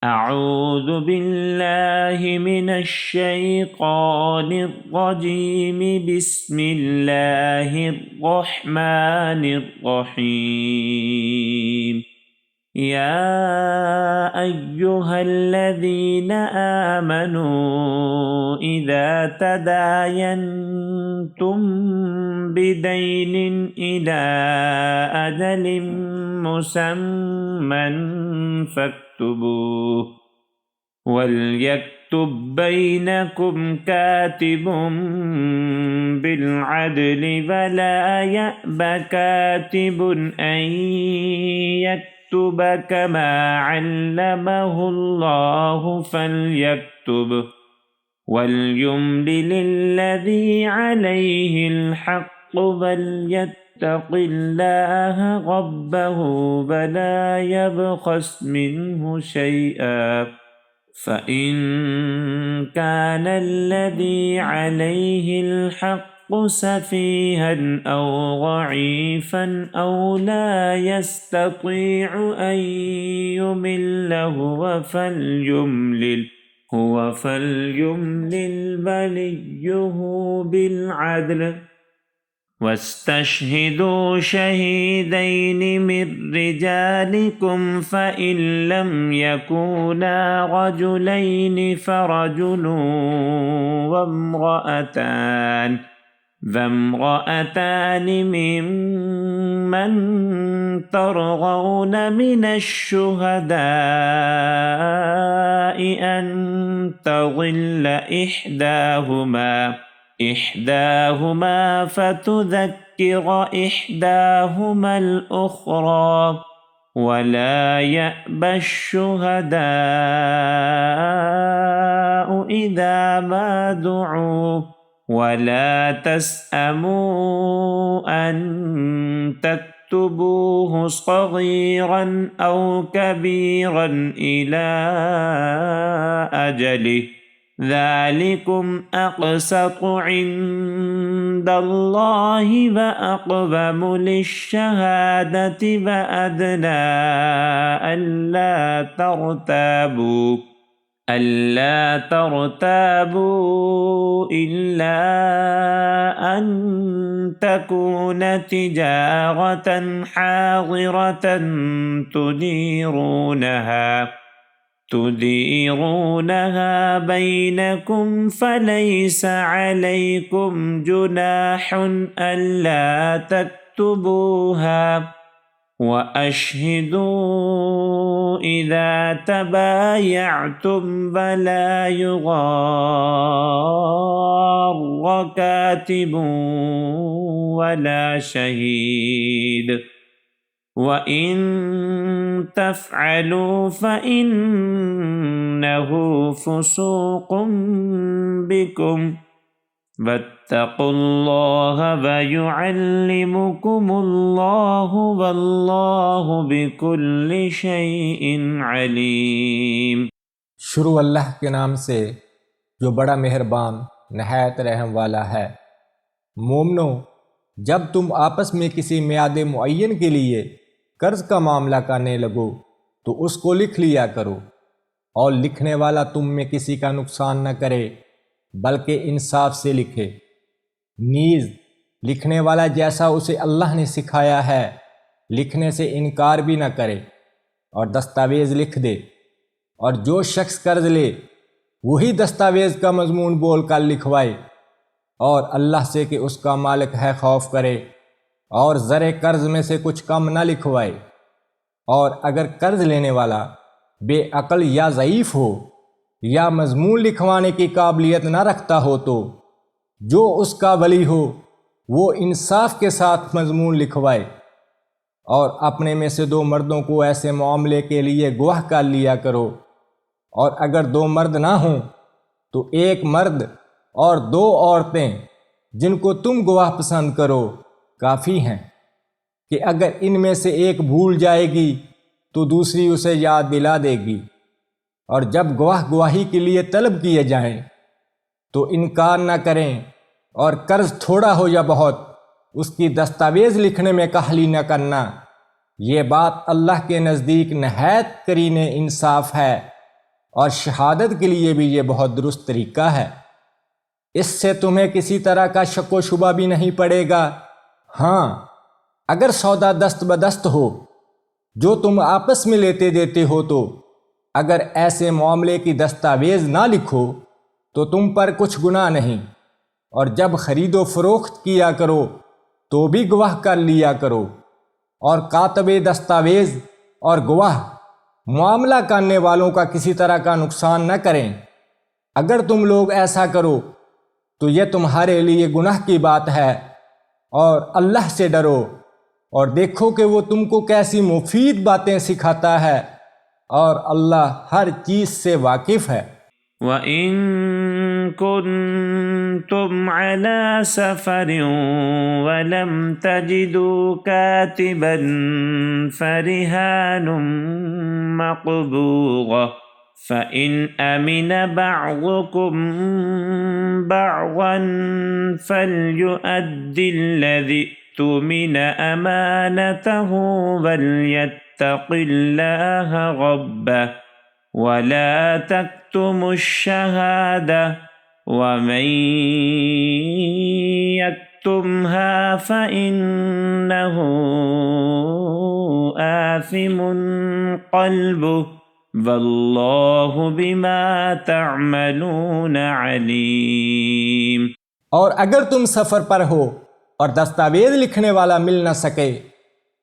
أعوذ بالله من الشيطان الرجيم بسم الله الرحمن الرحيم يا أيها الذين آمنوا إذا تداينتم بدين إلى أجل مسمى فاكتبوه وليكتب بينكم كاتب بالعدل ولا يأب كاتب أن يكتب كما علمه الله فليكتب وليملل الذي عليه الحق وليتق الله ربه ولا يبخس منه شيئا فإن كان الذي عليه الحق سفيها أو ضعيفا أو لا يستطيع أن يمل هو فليملل وليه بالعدل واستشهدوا شهيدين من رجالكم فإن لم يكونا رجلين فرجل وامرأتان ممن ترضون من الشهداء أن تضل إحداهما فتذكر إحداهما الأخرى ولا يأبى الشهداء إذا ما دعوا ولا تسأموا أن تكتبوه صغيرا أو كبيرا إلى أجله ذلكم أقسط عند الله وأقوم للشهادة وأدنى ألا ترتابوا إلا أن تكون تجارة حاضرة تديرونها بينكم فليس عليكم جناح ألا تكتبوها وأشهدوا إذا تبايعتم ولا يضار كاتب ولا شهيد وإن تفعلوا فإنه فسوق بكم واتقوا الله ويعلمكم الله والله بكل شيء عليم। शुरू अल्लाह के नाम से जो बड़ा मेहरबान नहायत रहम वाला है। मोमनो, जब तुम आपस में किसी मियाद मुअय्यन के लिए कर्ज का मामला करने लगो तो उसको लिख लिया करो और लिखने वाला तुम में किसी का नुकसान न करे बल्कि इंसाफ से लिखे। नीज लिखने वाला जैसा उसे अल्लाह ने सिखाया है लिखने से इनकार भी न करे और दस्तावेज़ लिख दे। और जो शख्स कर्ज ले वही दस्तावेज़ का मजमून बोल कर लिखवाए और अल्लाह से कि उसका मालिक है खौफ करे और ज़रे कर्ज में से कुछ कम न लिखवाए। और अगर कर्ज लेने वाला बेअक्ल या ज़ईफ़ हो या मजमून लिखवाने की काबिलियत न रखता हो तो जो उसका वली हो वो इंसाफ के साथ मजमून लिखवाए। और अपने में से 2 मर्दों को ऐसे मामले के लिए गवाह कर लिया करो। और अगर 2 मर्द ना हों तो 1 मर्द और 2 औरतें जिनको तुम गवाह पसंद करो काफ़ी हैं कि अगर इनमें से एक भूल जाएगी तो दूसरी उसे याद दिला देगी। और जब गवाह गवाही के लिए तलब किए जाएं तो इनकार न करें और कर्ज थोड़ा हो या बहुत उसकी दस्तावेज़ लिखने में काहली न करना। ये बात अल्लाह के नज़दीक नहायत करीने इंसाफ है और शहादत के लिए भी ये बहुत दुरुस्त तरीका है। इससे तुम्हें किसी तरह का शक व शुबा भी नहीं पड़ेगा। हाँ, अगर सौदा दस्त बदस्त हो जो तुम आपस में लेते देते हो, तो अगर ऐसे मामले की दस्तावेज ना लिखो तो तुम पर कुछ गुनाह नहीं, और जब खरीदो फरोख्त किया करो तो भी गवाह कर लिया करो, और कातबे दस्तावेज और गवाह मामला करने वालों का किसी तरह का नुकसान न करें। अगर तुम लोग ऐसा करो तो यह तुम्हारे लिए गुनाह की बात है, और अल्लाह से डरो और देखो कि वो तुमको कैसी मुफीद बातें सिखाता है, और अल्लाह हर चीज से वाकिफ है। وإن كنتم على سفر ولم تجدوا كاتبا فرهان مقبوضة فإن أمن بعضكم بعضا فليؤدي الذي اؤتمن أمانته وليتق الله ربه ولا تكتموا الشهادة ومن يكتمها فإنه آثم قلبه والله بما تعملون عليم। और अगर तुम सफर पर हो और दस्तावेज लिखने वाला मिल न सके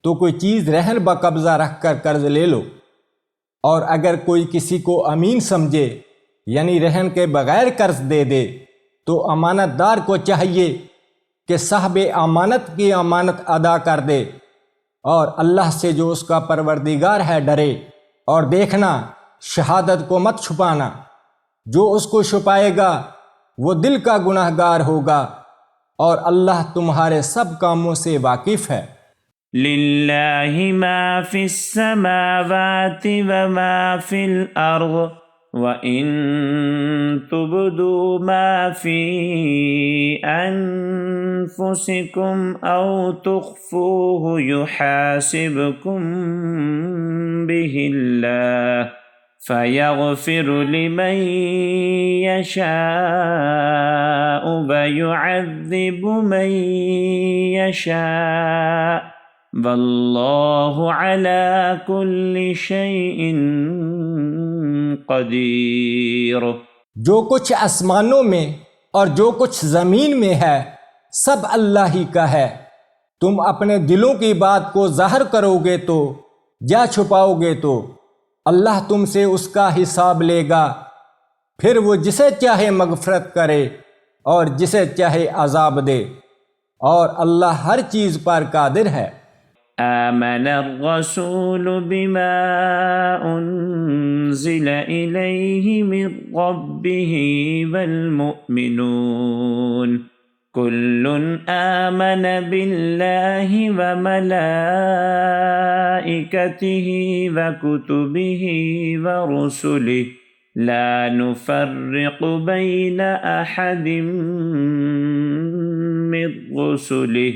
तो कोई चीज रहन बकब्जा रखकर कर्ज ले लो, और अगर कोई किसी को अमीन समझे यानी रहन के बगैर कर्ज दे दे तो अमानतदार को चाहिए कि साहबे अमानत की अमानत अदा कर दे, और अल्लाह से जो उसका परवरदिगार है डरे। और देखना, शहादत को मत छुपाना, जो उसको छुपाएगा वो दिल का गुनाहगार होगा, और अल्लाह तुम्हारे सब कामों से वाकिफ है। लिल्लाहि मा फिस समावाति व मा फिल अर्द व इन तुब्दू मा फी अनफुसिकुम औ तुख्फूहु युहासिबकुम बिहिल्लाह फयगफिरु लिमन यशाअ व युअज़्ज़िबु मन यशाअ वल्लाहु अला कुल्लि शैइन क़दीर। जो कुछ आसमानों में और जो कुछ जमीन में है सब अल्लाह ही का है। तुम अपने दिलों की बात को जाहिर करोगे तो या छुपाओगे तो अल्लाह तुमसे उसका हिसाब लेगा। फिर वो जिसे चाहे मगफरत करे और जिसे चाहे अजाब दे, और अल्लाह हर चीज पर कादिर है। آمن الرسول بما أنزل إليه من ربه والمؤمنون كل آمن بالله وملائكته وكتبه ورسله لا نفرق بين أحد من رسله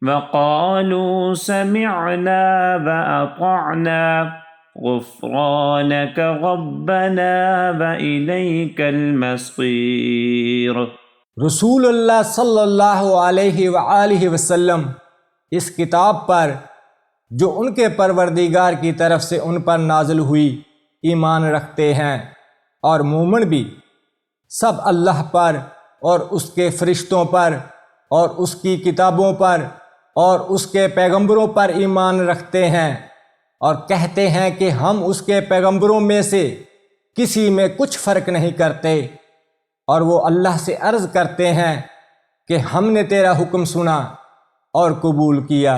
وقالوا سمعنا وأطعنا غفرانك ربنا وإليك المصير। रसूल अल्लाह सल्लल्लाहु अलैहि वसल्लम इस किताब पर जो उनके परवरदिगार की तरफ से उन पर नाजिल हुई ईमान रखते हैं, और मोमिन भी सब अल्लाह पर और उसके फरिश्तों पर और उसकी किताबों पर और उसके पैगंबरों पर ईमान रखते हैं, और कहते हैं कि हम उसके पैगंबरों में से किसी में कुछ फ़र्क नहीं करते, और वो अल्लाह से अर्ज़ करते हैं कि हमने तेरा हुक्म सुना और कबूल किया।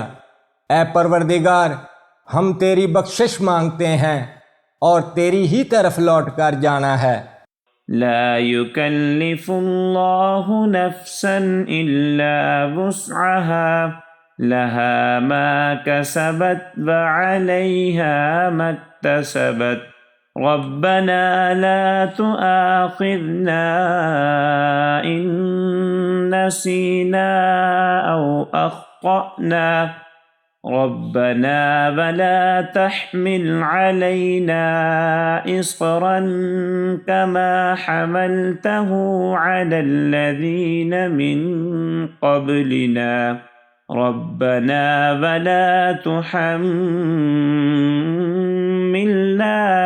ऐ परवरदिगार, हम तेरी बख्शिश मांगते हैं और तेरी ही तरफ लौट कर जाना है। ला युकल्लिफुल्लाहु नफ्सन इल्ला वुस्अहा लहा मा कसबत व अलैहा मक्तसबत रब्बना ला तुआखिज़ना इन नसीना औ अख्तअना ربنا ولا تحمل علينا إصرا كما حملته على الذين من قبلنا ربنا ولا تحملنا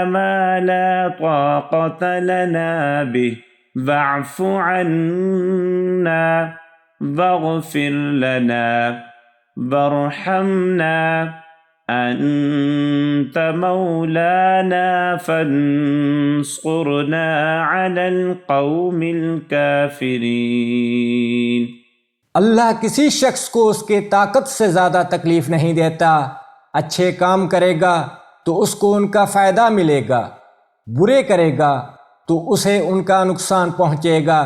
ما لا طاقة لنا به واعف عنا واغفر لنا وارحمنا أنت مولانا فانصرنا على القوم الكافرين। अल्लाह किसी शख्स को उसके ताकत से ज़्यादा तकलीफ़ नहीं देता। अच्छे काम करेगा तो उसको उनका फ़ायदा मिलेगा, बुरे करेगा तो उसे उनका नुकसान पहुँचेगा।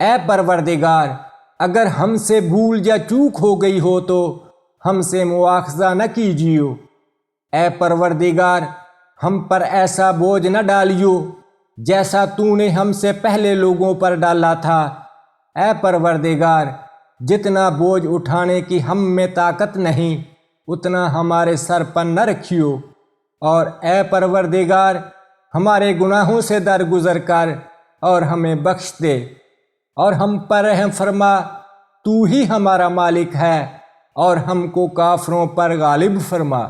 ऐ परवरदिगार, अगर हमसे भूल या चूक हो गई हो तो हमसे मुआखज़ा न कीजियो। ऐ परवरदिगार, हम पर ऐसा बोझ न डालियो जैसा तूने हमसे पहले लोगों पर डाला था। ऐ परवरदिगार, जितना बोझ उठाने की हम में ताकत नहीं उतना हमारे सर पर न रखियो। और ऐ परवरदिगार, हमारे गुनाहों से दरगुजर कर और हमें बख्श दे और हम पर रहम फरमा। तू ही हमारा मालिक है और हमको काफरों पर गालिब फरमा।